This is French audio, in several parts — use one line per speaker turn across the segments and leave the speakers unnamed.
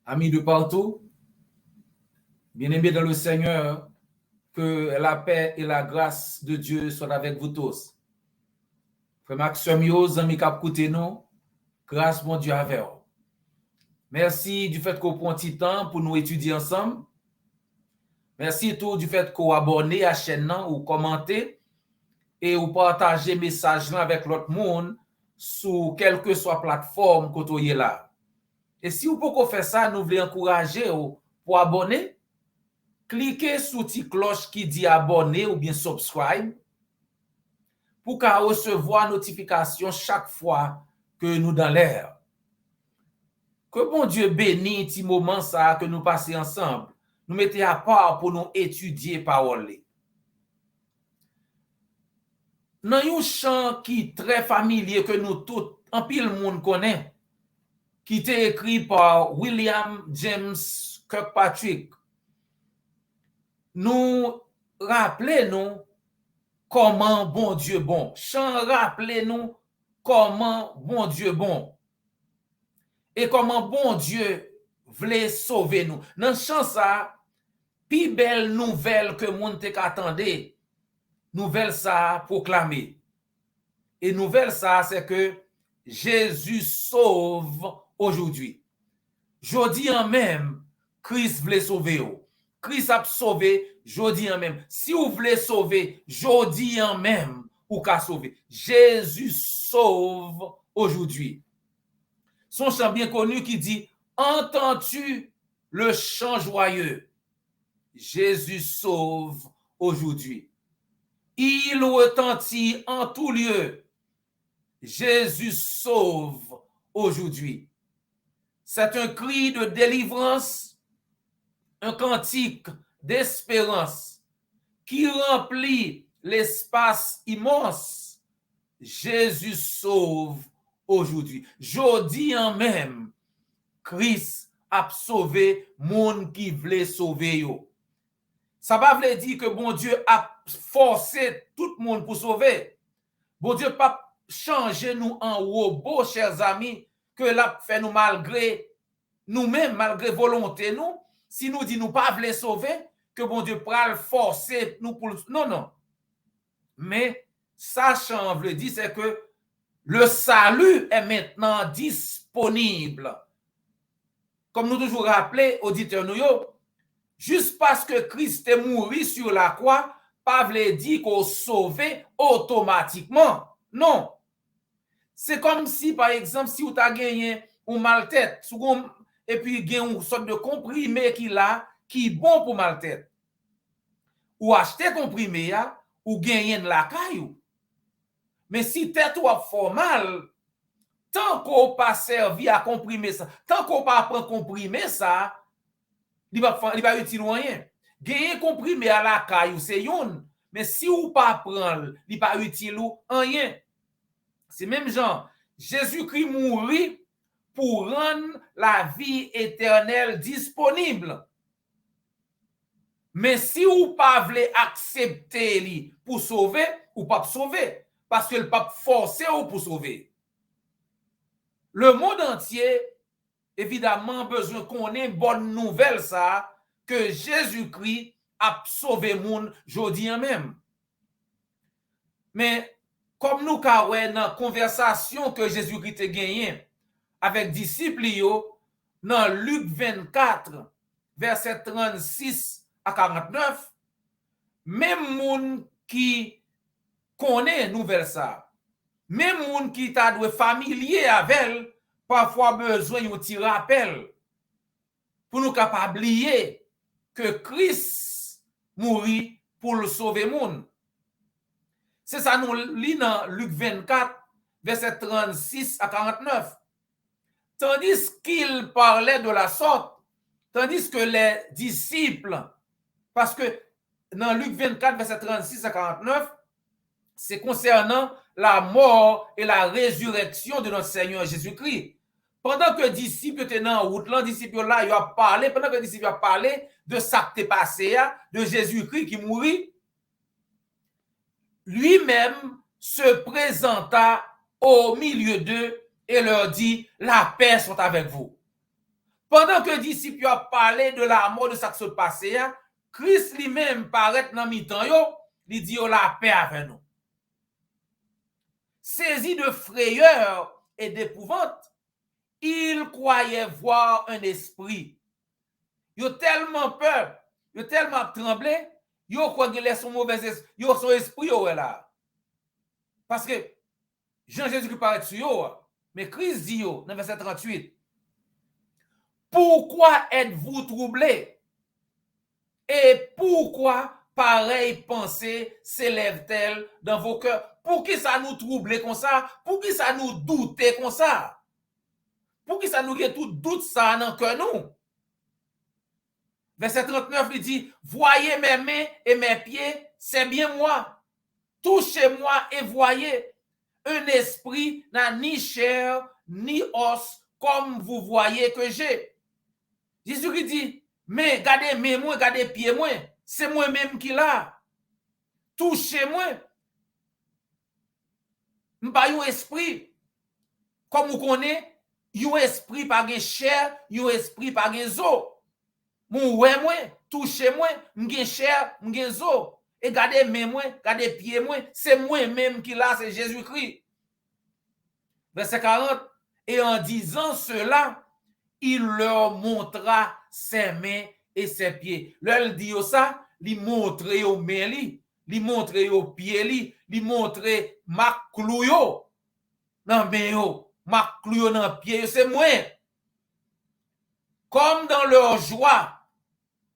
Amis de partout, bien-aimés dans le Seigneur, que la paix et la grâce de Dieu soient avec vous tous. Frère Maxime, amis qui écoutent nous, grâce mon Dieu avec vous. Merci du fait qu'on prend un petit temps pour nous étudier ensemble. Merci tout du fait qu'on abonnez à la chaîne ou commentez et ou partagez le message avec l'autre monde sur quelle que soit plateforme que vous êtes là. Et si vous pouvez faire ça, nous voulons encourager pour abonner. Cliquez sur la petite cloche qui dit abonner ou bien subscribe pour recevoir notification chaque fois que nous dans l'air. Que bon Dieu bénisse ce moment ça que nous passons ensemble. Nous mettons à part pour nous étudier parole. Dans un chant qui est très familier que nous tous, en pile monde connaît, qui était écrit par William James Kirkpatrick, nous rappelons comment bon Dieu bon. Chant rappelez-nous comment bon Dieu bon. Et comment bon Dieu voulait sauver nous. Dans chant ça, plus belle nouvelle que monde attendait, nouvelle ça proclamée. Et nouvelle ça, c'est que Jésus sauve aujourd'hui. Jodi en même, Christ voulait sauver vous. Christ a sauvé, jodi en même. Si vous voulez sauver, jodi en même, ou qu'à sauver. Jésus sauve aujourd'hui. Son chant bien connu qui dit, entends-tu le chant joyeux? Jésus sauve aujourd'hui. Il retentit en tout lieu. Jésus sauve aujourd'hui. C'est un cri de délivrance, un cantique d'espérance qui remplit l'espace immense. Jésus sauve aujourd'hui. Jodi en même, Christ a sauvé monde qui voulait sauver yo. Ça va veut dire que bon Dieu a forcé tout le monde pour sauver. Bon Dieu pas changer nous en robot, chers amis, que l'a fait nous malgré nous-mêmes, malgré volonté nous, si nous dit nous pas voulons sauver, que bon Dieu pral forcer nous pour... Non. Mais sachant veut dire c'est que le salut est maintenant disponible. Comme nous toujours rappelé, auditeurs nous, juste parce que Christ est mort sur la croix, pas veut dire qu'on sauvé automatiquement. Non. C'est comme si, par exemple, si vous avez gagné un mal tête, et puis il y a une sorte de comprimé qui est bon pour mal tête. Ou acheter comprimé, ou gagner de la caillou. Mais si tête ou a fait mal, tant qu'on pas servi à comprimer ça, tant qu'on pas prend comprimer ça, il va utile rien. Gagner comprimé à la caillou, c'est yon. Mais si ou pas prendre, il va utile rien. C'est même genre, Jésus-Christ mourit pour rendre la vie éternelle disponible. Mais si vous pas voulez accepter lui pour sauver, ou pas sauver, parce que le pape forcé ou pour sauver. Le monde entier, évidemment, besoin qu'on ait une bonne nouvelle ça, que Jésus-Christ a sauvé le monde jodi en même. Mais comme nous avons dans la conversation que Jésus-Christ a gagné avec disciples, dans Luc 24, verset 36 à 49, même monde qui connaît nouvelle ça, même monde qui t'a doué familier avec elle, parfois besoin d'un petit rappel pour nous capables oublier que Christ mourit pour le sauver monde. C'est ça nous lit dans Luc 24, verset 36 à 49. Tandis qu'il parlait de la sorte, tandis que les disciples, parce que dans Luc 24, verset 36 à 49, c'est concernant la mort et la résurrection de notre Seigneur Jésus-Christ. Pendant que les disciples étaient dans la route, les disciples là, ils ont parlé, pendant que les disciples ont parlé de ça qui est passé, de Jésus-Christ qui mourit, lui-même se présenta au milieu d'eux et leur dit, la paix soit avec vous. Pendant que les disciples ont parlé de la mort de ça qui se passait, Christ lui-même paraît dans mi-temps, il dit la paix avec nous. Saisi de frayeur et d'épouvante, il croyait voir un esprit. Il a tellement peur, il a tellement tremblé, il croit qu'il est son mauvais esprit, il a son esprit là. Parce que Jean-Jésus paraît sur eux, mais Christ dit dans verset 38, pourquoi êtes-vous troublés? Et pourquoi pareille pensée s'élève-t-elle dans vos cœurs? Pour qui ça nous trouble comme ça? Pour qui ça nous doute comme ça? Pour qui ça nous fait tout doute ça dans le cœur nous? Verset 39, il dit, voyez mes mains et mes pieds, c'est bien moi. Touchez-moi et voyez. Un esprit n'a ni chair ni os comme vous voyez que j'ai. Jésus qui dit, mais regardez mes mains, regardez pieds moi, c'est moi-même qui l'a. Touchez-moi. M'pas un esprit. Comme vous connaissez, un esprit pas de chair, un esprit pas de os. Mon ouais moi, touchez-moi, m'gen chair, m'gen os. Et regardez mes mains, regardez pieds moi, c'est moi-même qui l'a, c'est Jésus-Christ. Verset 40, et en disant cela, il leur montra ses mains et ses pieds. Leur dit ça, il montre aux mains, il montre aux pieds, il montre ma clou dans main, ma clou dans pied, c'est moi. Comme dans leur joie,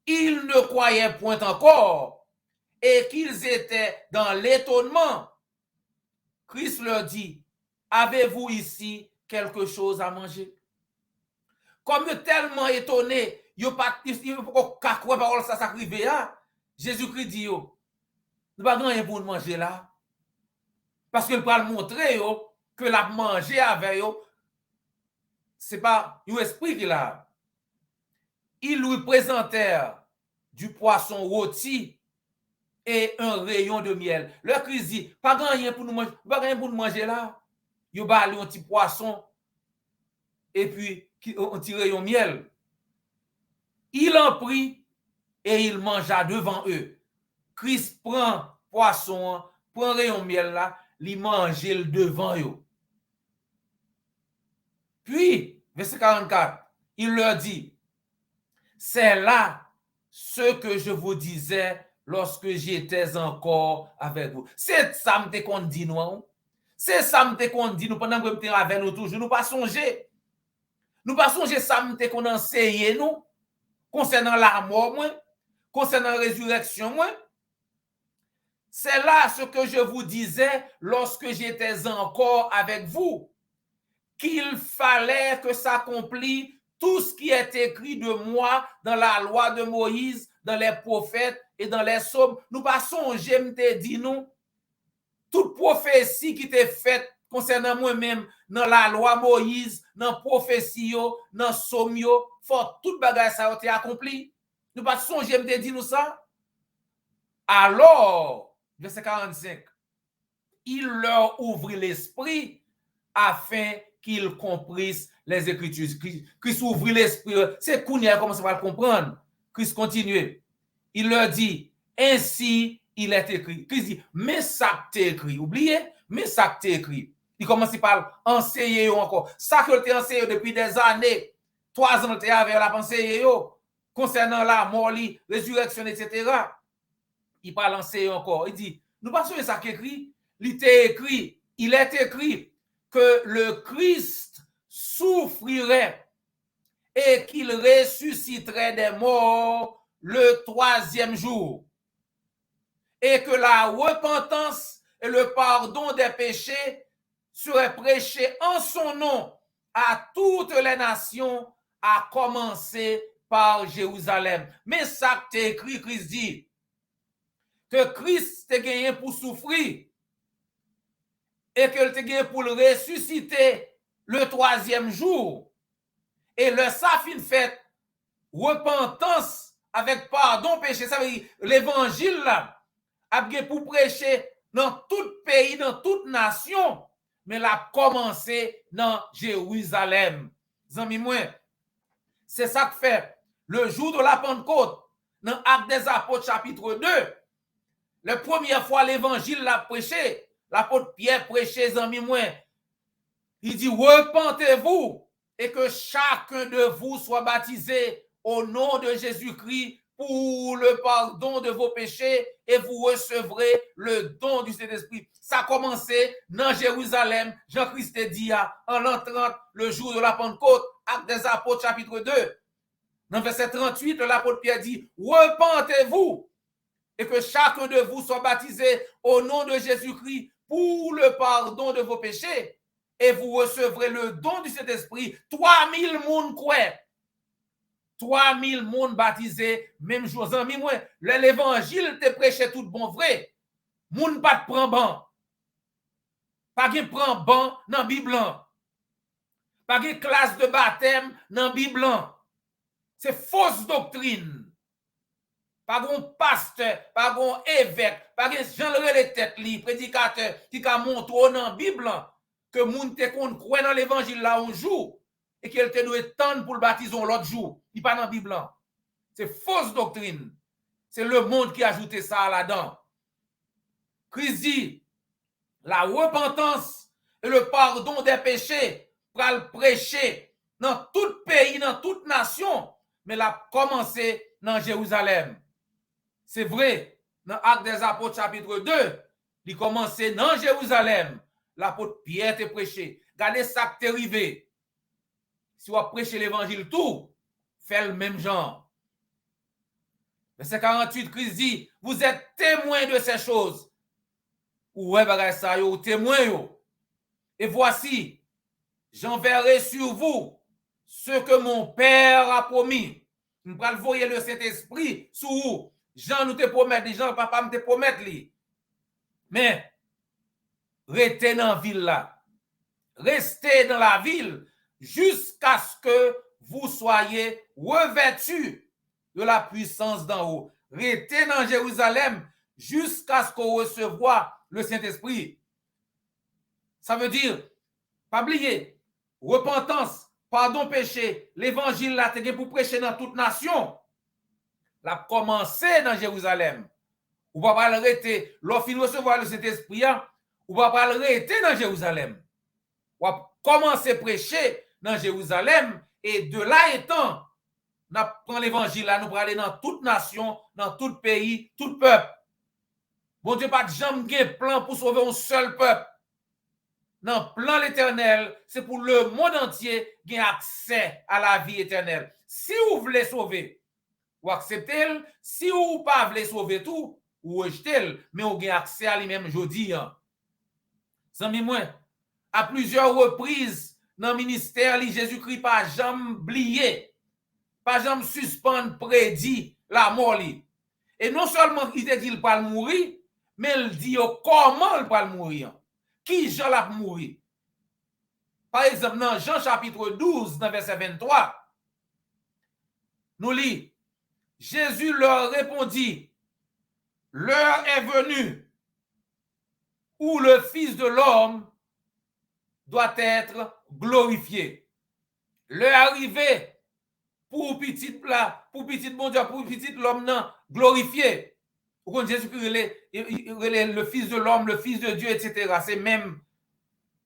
ils ne croyaient point encore et qu'ils étaient dans l'étonnement. Christ leur dit, avez-vous ici quelque chose à manger? Comme ils sont tellement étonnés, ils n'ont pas croire parole ça s'arriver. Jésus-Christ dit, nous n'avons rien pour manger là. Parce qu'il va montrer que la manger avec eux, ce n'est pas un esprit qu'il a. Ils lui présentèrent du poisson rôti et un rayon de miel. Le Christ dit, pas rien pour nous manger, pas rien pour nous manger là. Ils ont un petit poisson et puis un petit rayon miel. Il en prit et il mangea devant eux. Christ prend poisson, prend rayon miel là, il mange devant eux. Puis, verset 44, il leur dit, c'est là ce que je vous disais lorsque j'étais encore avec vous. C'est ça que qu'on dit nous. C'est ça que qu'on dit nous pendant que nous sommes avec nous toujours. Nous pas songer. Nous pas songer ça que qu'on enseigne nous concernant la mort, concernant la résurrection. C'est là ce que je vous disais lorsque j'étais encore avec vous, qu'il fallait que s'accomplisse tout ce qui est écrit de moi dans la loi de Moïse, dans les prophètes et dans les psaumes. Nous pas songer, m'te dit nous, toute prophétie qui était faite concernant moi-même dans la loi Moïse, dans la prophétie, dans le psaume, faut tout bagage ça a été accompli. Nous pas songer, m'te dit nous ça. Alors, verset 45, il leur ouvrit l'esprit afin qu'ils comprissent les Écritures. Christ ouvrit l'esprit. C'est Kounia comment ça va le comprendre. Christ continue. Il leur dit, ainsi il est écrit. Christ dit, mais ça t'est écrit. Oubliez, mais ça t'est écrit. Il commence par enseigner encore. Ça que tu enseigné depuis des années. 3 ans, tu avais la pensée concernant la mort, la résurrection, etc. Il parle enseigner encore. Il dit, nous passons ça qui est écrit. Il est écrit que le Christ souffrirait et qu'il ressusciterait des morts le 3e jour. Et que la repentance et le pardon des péchés seraient prêchés en son nom à toutes les nations, à commencer par Jérusalem. Mais ça que t'es écrit, Christ dit, que Christ t'est gagné pour souffrir et que t'est gagné pour le ressusciter le 3e jour. Et le safin fait repentance avec pardon péché. Ça veut dire l'évangile là a bien pour prêcher dans tout pays, dans toute nation, mais l'a commencé dans Jérusalem. Zami moi, C'est ça que fait. Le jour de la Pentecôte, dans Actes des Apôtres chapitre 2, la première fois l'évangile l'a prêché, l'apôtre Pierre prêchait, amis moi, il dit, repentez-vous et que chacun de vous soit baptisé au nom de Jésus-Christ pour le pardon de vos péchés et vous recevrez le don du Saint-Esprit. Ça a commencé dans Jérusalem, Jean-Christ dit en l'an 30, le jour de la Pentecôte, Actes des Apôtres chapitre 2. Dans verset 38, l'apôtre Pierre dit, repentez-vous et que chacun de vous soit baptisé au nom de Jésus-Christ pour le pardon de vos péchés et vous recevrez le don du Saint-Esprit. 3000 moun croient. 3000 moun baptisés, même jour. L'évangile te prêché tout bon vrai. Moun pas de prend ban. Pas de prend ban dans Bible. Pas de classe de baptême dans Bible. C'est fausse doctrine. Pas de pasteur, pas de évêque, pas de gens les têtes li, prédicateur qui a montré dans la Bible que moun te kon croit dans l'évangile là un jour et qu'elle te doit tendre pour le baptiser l'autre jour. Il pas dans la Bible. C'est fausse doctrine. C'est le monde qui a ajouté ça là-dedans. Christ dit, la repentance et le pardon des péchés pour le prêcher dans tout pays, dans toute nation, mais l'a commencé dans Jérusalem. C'est vrai, dans Actes des Apôtres chapitre 2, il commençait dans Jérusalem. L'apôtre Pierre te prêché. Regardez ça que t'es arrivé. Si on prêche l'évangile tout, fait le même genre. Verset 48, Christ dit, vous êtes témoins de ces choses. Ouais, bagay ça yo, témoins yo. Et voici, j'enverrai sur vous ce que mon Père a promis. Nous allons voyer le Saint-Esprit sur vous. Jean nous te promet, les gens, papa me te promettent li. Mais, restez dans la ville là. Restez dans la ville jusqu'à ce que vous soyez revêtus de la puissance d'en haut. Restez dans Jérusalem jusqu'à ce qu'on recevoie le Saint-Esprit. Ça veut dire, pas oublier, repentance, pardon péché, l'évangile là, c'est pour prêcher dans toute nation. La commencé dans Jérusalem. Ou pas le rester, lorsqu'il recevoir le Saint-Esprit, ou pas le rester dans Jérusalem. Ou commencer à prêcher dans Jérusalem et de là étant, nous prenons l'évangile là, nous pour aller dans toute nation, dans tout pays, tout peuple. Bon Dieu, pas de jamais plan pour sauver un seul peuple. Dans le plan l'éternel, c'est pour le monde entier qui a accès à la vie éternelle. Si vous voulez sauver, vous acceptez, si vous ne voulez pas sauver tout, vous rejetez, mais vous avez accès à lui-même aujourd'hui. Sans moi, à plusieurs reprises dans le ministère, Jésus-Christ pas jamais oublié, pas jamais suspendre, prédit la mort. Et non seulement il dit qu'il va mourir, mais il dit comment il va mourir. Qui Jean l'a mourir? Par exemple, dans Jean chapitre 12, dans verset 23, nous lisons, Jésus leur répondit, l'heure est venue où le Fils de l'homme doit être glorifié. L'heure arrivée pour petit bon Dieu, pour petit l'homme non glorifié. Pour Jésus-Christ, le Fils de l'homme, le Fils de Dieu, etc. C'est même.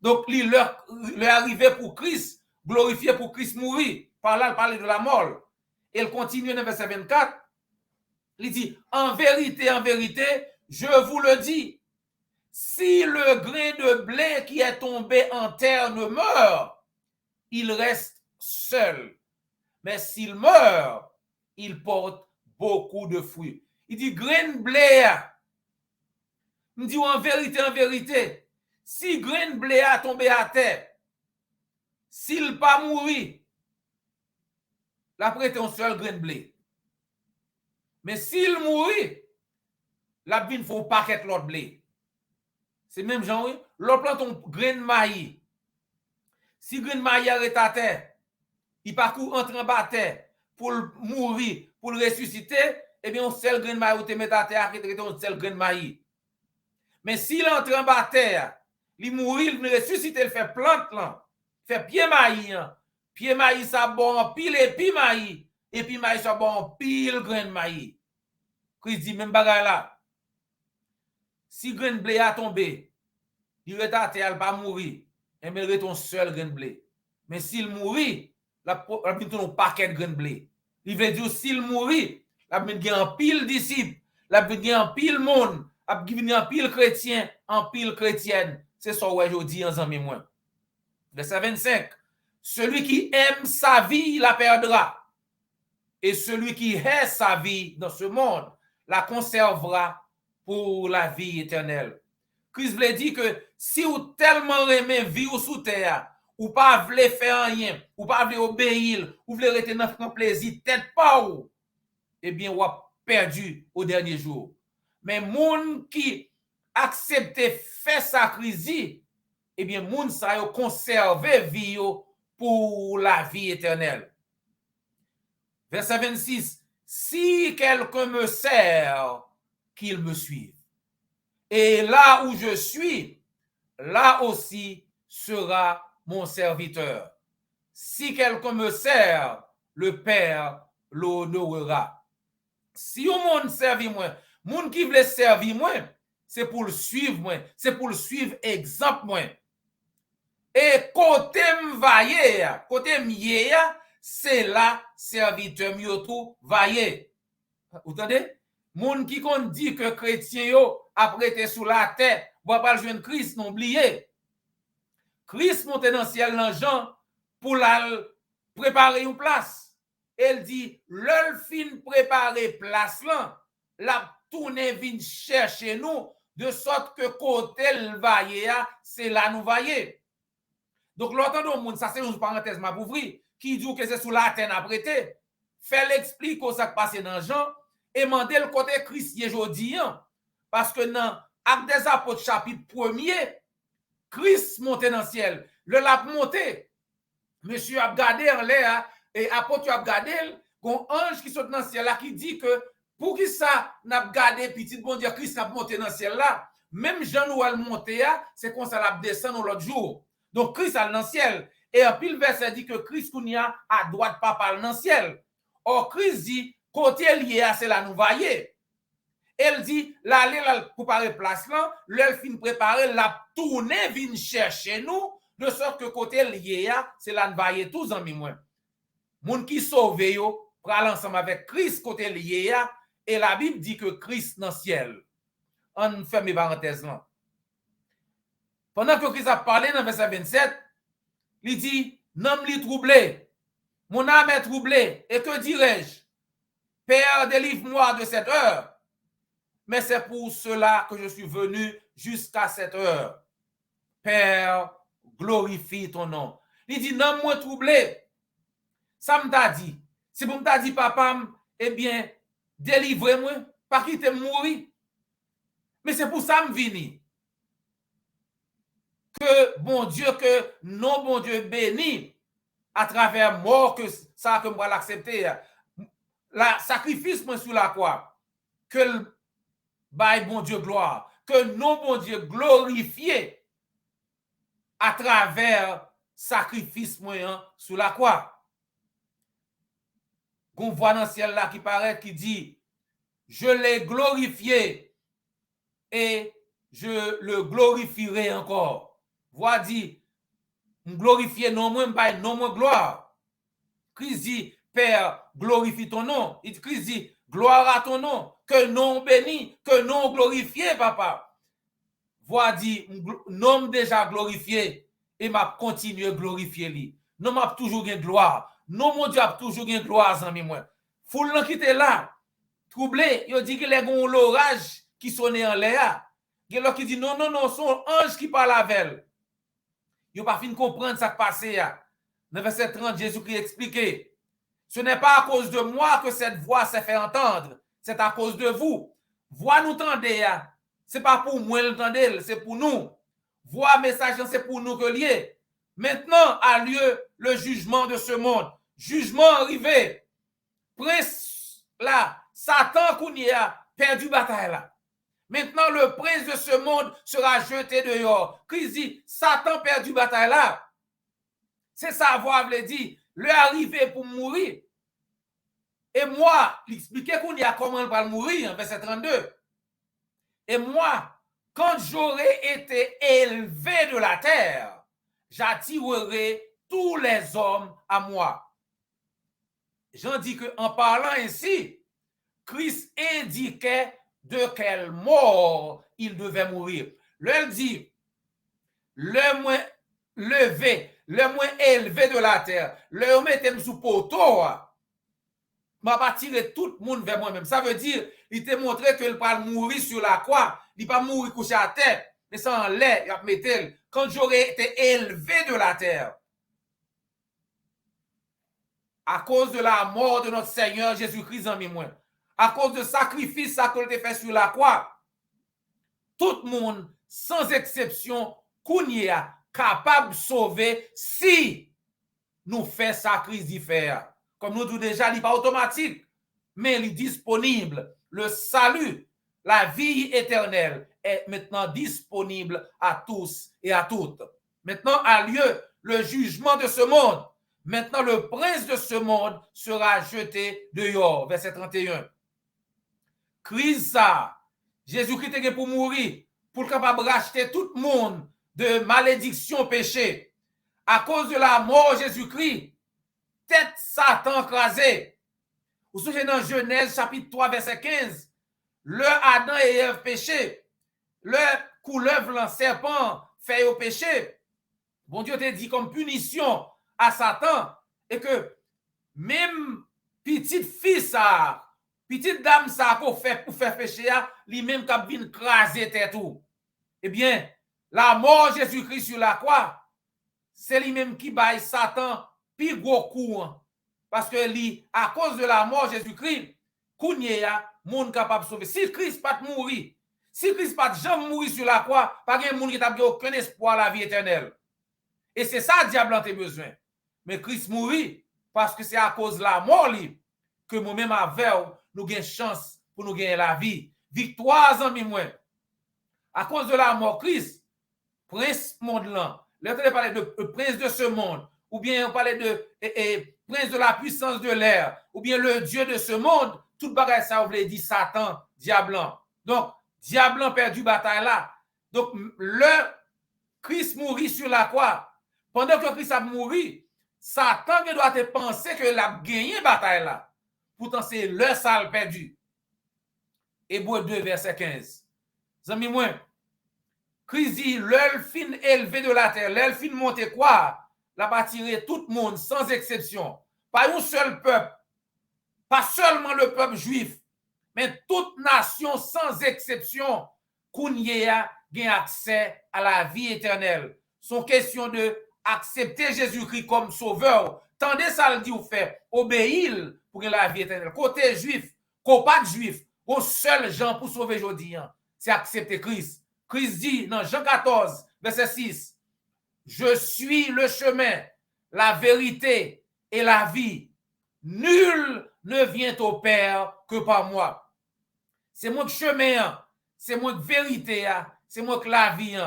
Donc, l'heure arrivée pour Christ, glorifié pour Christ mourir. Par là, il parle de la mort. Et il continue dans verset 24. Il dit, en vérité, je vous le dis, si le grain de blé qui est tombé en terre ne meurt, il reste seul. Mais s'il meurt, il porte beaucoup de fruits. Il dit, grain de blé, il dit, en vérité, si grain de blé a tombé à terre, s'il pas mourir, la prête un seul grain de blé. Mais s'il mourit, la vine faut paquet l'autre blé. C'est même genre, l'autre plante un grain de maïs. Si grain de maïs arrête à terre, il parcourt entre en bas terre pour mourir, pour le ressusciter, eh bien, on seul grain de maïs ou te met à terre, on seul grain de maïs. Mais s'il entre en bas terre, il mourit, il ressuscite, il fait plante là, fait pied maïs, pied maïs ça bon pile épi maïs, épi maïs ça bon pile grain de maïs. Christ dit même bagay là. Si grain de blé a tombé, il rete elle pas mourir, et mais il ton seul grain de blé. Mais s'il mourit, la vient ton paquet de grain de blé. Il veut dire s'il mourit, la vient gen en pile disciples, la vient gen en pile monde, a vient en pile chrétien, en pile chrétienne. C'est ça ouais je dis en ami moi. Verset 25. Celui qui aime sa vie la perdra. Et celui qui hait sa vie dans ce monde la conservera pour la vie éternelle. Christ voulait dire que si vous tellement aimez vivre sous terre, ou pas voulez faire rien, ou pas voulez obéir, ou voulez rester dans le plaisir, tête pas ou, eh bien, vous avez perdu au dernier jour. Mais moun qui accepte faire sacrifice, eh bien, moun sa yo conserver vie pour la vie éternelle. Verset 26. Si quelqu'un me sert, qu'il me suive. Et là où je suis, là aussi sera mon serviteur. Si quelqu'un me sert, le Père l'honorera. Si un monde servit moi, monde qui veut servir moi, c'est pour le suivre moi, c'est pour le suivre exemple moi. Et côté m'vailler, côté m'yé, c'est là serviteur m'yotou vailler. Vous entendez? Moun qui kon dit que chrétien yo après te sous la terre, va pas joindre Christ non oublié. Christ monte dans le ciel dans Jean pour la préparer une place. Elle dit l'œil fin préparer place là, la tourner vinn chercher nous de sorte que côté le vailler c'est là nous vailler. Donc l'autre de monde ça c'est une parenthèse m'a ouvrir qui dit que c'est sous la terre après te fait l'explique ça qui passe dans Jean et mandé le côté Christ aujourd'hui parce que dans Actes des Apôtres chapitre 1er Christ monté dans le ciel le l'a monté monsieur a regardé en l'air et apôtre a regardé un ange qui saute dans le ciel là qui dit que pour qui ça n'a regardé petit bon Dieu Christ a monté dans le ciel là même Jean nous a monté c'est comme ça l'a descend l'autre jour donc Christ a dans le ciel et en pile verset dit que Christ kounia à droite papa dans le ciel or Christ dit côté lié c'est là nous voyez. Elle dit l'aller pour préparer place là, l'elle fin préparer la tourner vinn chercher nous de sorte que côté lié c'est là nous voyez tous amis moi. Moun qui sauvé yo pral ensemble avec Christ côté lié et la Bible dit que Christ dans ciel. On ferme parenthèse là. Pendant que Christ a parlé dans verset 27, il dit "N'am li troublé, mon âme est troublée et que dirais-je? Père, délivre-moi de cette heure. Mais c'est pour cela que je suis venu jusqu'à cette heure. Père, glorifie ton nom." Il dit, non, moi troublé. Ça m'a dit. Si vous m'avez dit, papa, eh bien, délivrez-moi, pas quitter mourir. Mais c'est pour ça que je vini. Que bon Dieu, que non bon Dieu béni à travers mort que ça que moi l'accepter. La sacrifice moi sur la croix. Que le bail bon Dieu gloire. Que non bon Dieu glorifié à travers sacrifice moi sur la croix. Qu'on voit dans le ciel là qui paraît qui dit je l'ai glorifié et je le glorifierai encore. Voix dit glorifier non moins by non moins gloire. Christ dit Père glorifie ton nom. Christ dit gloire à ton nom. Que non béni, que non glorifié papa. Voix dit nom déjà glorifié et m'a continué glorifier lui. Non m'a toujours gain gloire. Non mon Dieu a toujours gain gloire ami moi. Foule qui était là troublé, il dit qu'il y a un l'orage qui sonnait en l'air. Il y a qui dit non son ange qui parle avec elle. Il pas fin comprendre ça qui passait. Dans verset 30 Jésus-Christ expliqué ce n'est pas à cause de moi que cette voix s'est fait entendre, c'est à cause de vous. Voix nous tendez, c'est pas pour moi l'entendre, c'est pour nous. Voix message c'est pour nous que lié. Maintenant a lieu le jugement de ce monde. Jugement arrivé. Prince là, Satan qui a perdu bataille là. Maintenant le prince de ce monde sera jeté dehors. Christ dit Satan perdu bataille là. C'est ça voix veut dire le arrivé pour mourir. Et moi, l'expliquer qu'on y a comment il va mourir, verset 32. Et moi, quand j'aurai été élevé de la terre, j'attirerai tous les hommes à moi. J'en dis qu'en parlant ainsi, Christ indiquait de quelle mort il devait mourir. Elle dit, le moins levé, le moins élevé de la terre, le mettre sous poteau, m'a pas tiré tout le monde vers moi-même. Ça veut dire, il t'a montré qu'il va mourir sur la croix, il va mourir couché à terre, mais ça en l'air, il va mettre. Quand j'aurais été élevé de la terre, à cause de la mort de notre Seigneur Jésus-Christ en moi, à cause de sacrifice qu'il a fait sur la croix, tout le monde, sans exception, qu'on y est capable de sauver si nous faisons sacrifice. Comme nous disons déjà, il n'est pas automatique, mais il est disponible. Le salut, la vie éternelle est maintenant disponible à tous et à toutes. Maintenant a lieu le jugement de ce monde. Maintenant, le prince de ce monde sera jeté dehors. Verset 31. Christ ça, Jésus-Christ est pour mourir, pour capable racheter tout le monde de malédiction péché. À cause de la mort de Jésus-Christ, tête Satan écrasée. Vous vous souvenez dans Genèse chapitre 3 verset 15, le Adam et Ève péché, le couleuvre, le serpent fait au péché. Bon Dieu t'a dit comme punition à Satan et que même petite fille ça, petite dame ça pour faire péché, lui-même qui vient craser tout. Eh bien, la mort de Jésus-Christ sur la croix, c'est lui-même qui baille Satan plus gros coup. Parce que lui, à cause de la mort de Jésus-Christ, kounye a, monde capable de sauver. Si Christ pas mourir, si Christ pas jamais mourir sur la croix, pas de monde qui n'a aucun espoir à la vie éternelle. Et c'est ça, diable, a besoin. Mais Christ mourit parce que c'est à cause de la mort que nous-mêmes avec nous avons chance pour nous gagner la vie. Victoire, amis, moi. À cause de la mort, Christ, prince monde là, là on parlait de prince de ce monde, ou bien on parlait de prince de la puissance de l'air, ou bien le Dieu de ce monde, tout bagage ça, on voulait dire Satan, diablan. Donc, diablan perdu bataille là. Donc, le Christ mourit sur la croix. Pendant que Christ a mouru, Satan doit te penser que a gagné bataille là. Pourtant, c'est le sale perdu. Hébreux 2, verset 15. Amis, moi, Christ dit, l'elfin élevé de la terre, l'elfin monté quoi? La va tirer tout le monde, sans exception. Pas un seul peuple. Pas seulement le peuple juif, mais toute nation, sans exception, qu'on y a accès à la vie éternelle. Son question de accepter Jésus-Christ comme sauveur. Tendez ça le dit ou fait, obéir pour la vie éternelle. Côté juif, pas de juif, au seul gens pour sauver aujourd'hui, c'est accepter Christ. Christ dit dans Jean 14, verset 6, je suis le chemin, la vérité et la vie. Nul ne vient au Père que par moi. C'est moi qui chemin, c'est moi qui vérité, c'est moi qui la vie.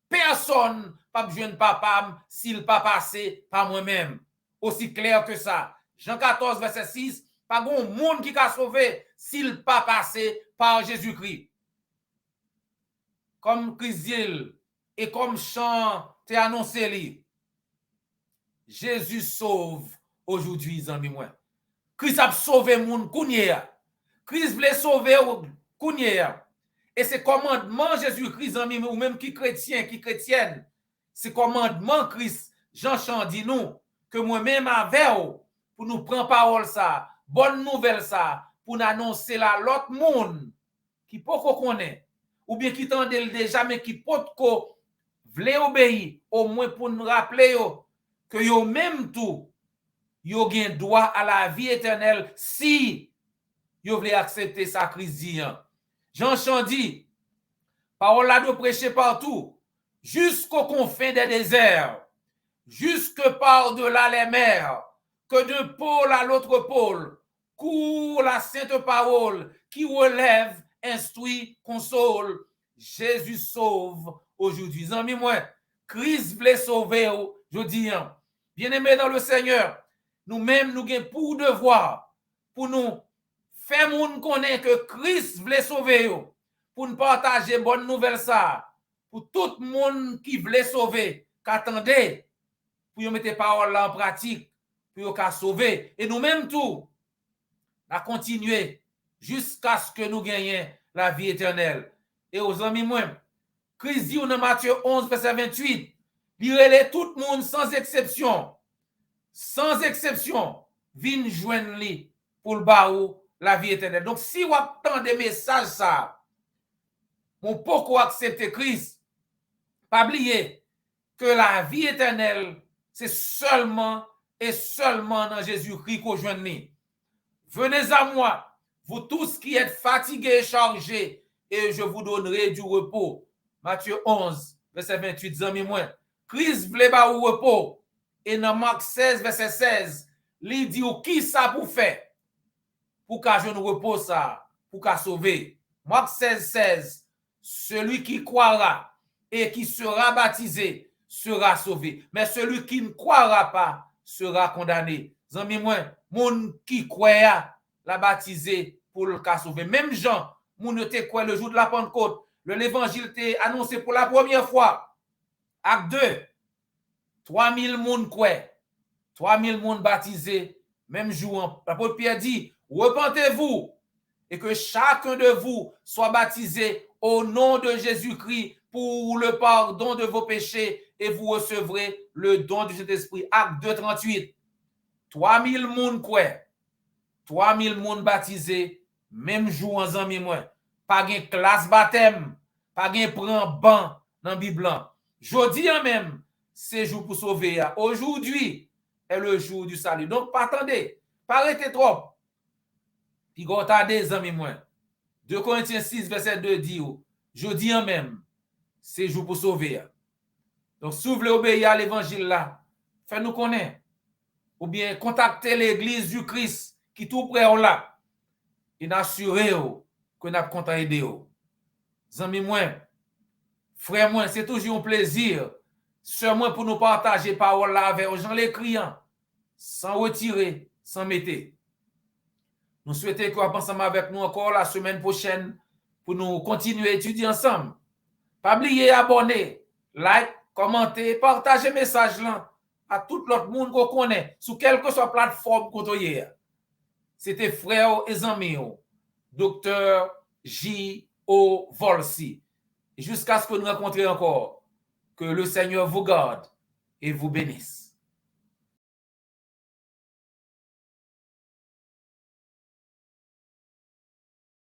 Personne pas besoin de papa s'il pas passé par moi-même. Aussi clair que ça. Jean 14, verset 6, pas de monde qui a sauvé s'il pas passé par Jésus-Christ. Comme Christ et comme chant t'es annoncé li. Jésus sauve aujourd'hui, amis moi. Christ a sauvé moun kounye. Christ voulait sauver kounye. Et c'est commandement Jésus-Christ, amis, ou même qui chrétien, qui chrétienne, c'est commandement Christ, Jean Chan dit nous, que moi-même avec pour nous prendre parole ça, bonne nouvelle ça, pour nous annoncer là l'autre monde qui peut qu'on connaît, ou bien qui tendait déjà, mais qui peut qu'on voulait obéir, au moins pour nous rappeler que yo même tout, yo gen droit à la vie éternelle si yo voulez accepter ça Christ. Jean Chan dit, parole là de prêcher partout, jusqu'aux confins des déserts, jusque par-delà les mers, que d'un pôle à l'autre pôle, court la sainte parole qui relève, instruit, console. Jésus sauve aujourd'hui. Amis moi, Christ voulait sauver aujourd'hui. Bien-aimé dans le Seigneur, nous-mêmes, nous avons pour devoir, pour nous faire moun connaître que Christ voulait sauver yo, pour nous partager bonne nouvelle ça, pour tout le monde qui voulait sauver, qu'attendait, pour nous mettre parole là en pratique, pour nous sauver. Et nous-mêmes tout, à continuer jusqu'à ce que nous gagnions la vie éternelle. Et aux amis, moi, Christ dit dans Matthieu 11, verset 28, il relève tout le monde sans exception, vienne joindre lui pour le barreau la vie éternelle. Donc, si vous avez des messages, ça, mon pourquoi accepter Christ, pas oublier que la vie éternelle, c'est seulement et seulement dans Jésus-Christ qu'on joint nous. Venez à moi, vous tous qui êtes fatigués et chargés, et je vous donnerai du repos. Matthieu 11, verset 28, amis moi. Christ voulait pas au repos. Et dans Marc 16, verset 16, il dit qui ça pour faire? Pour qu'à je nous repose ça, pour qu'à sauver. Marc 16, 16, celui qui croira et qui sera baptisé sera sauvé. Mais celui qui ne croira pas sera condamné. Amis moi, moun qui croit la baptisé pour le cas sauvé. Même Jean, moun te croit le jour de la Pentecôte, l'évangile était annoncé pour la première fois. Acte 2, 3000 moun croient, 3000 moun baptisés, même jour. L'apôtre Pierre dit, repentez-vous et que chacun de vous soit baptisé au nom de Jésus-Christ pour le pardon de vos péchés et vous recevrez le don du Saint-Esprit. Acte 2, 38. 3000 moun croient, 3000 moun baptisés, même jour en amis moi. Pas de classe baptême, pas de prend ban dans la Bible. Jodi en même, c'est jour pour sauver. Aujourd'hui est le jour du salut. Donc, pas attendez, pas arrêtez trop. Puis, regardez, amis moi. 2 Corinthiens 6, verset 2 dit, jodi en même, c'est jour pour sauver. Donc, si vous voulez obéir à l'évangile là, faites-nous connaître. Ou bien, contactez l'église du Christ qui tout près là. Et assurez-vous que nous avons content aider. Amis moi, frère moi, c'est toujours un plaisir. Seulement pour nous partager parole là avec les gens les clients, sans retirer, sans mettre. Nous souhaitons qu'on pense ensemble avec nous encore la semaine prochaine pour nous continuer à étudier ensemble. Pas oublier abonner, like, commenter, partager message là à tout l'autre monde qu'on connaît sur quelle que soit la plateforme qu'on est. C'était frère et amis, Dr. J.O. Volsi. Jusqu'à ce que nous rencontrions encore, que le Seigneur vous garde et vous bénisse.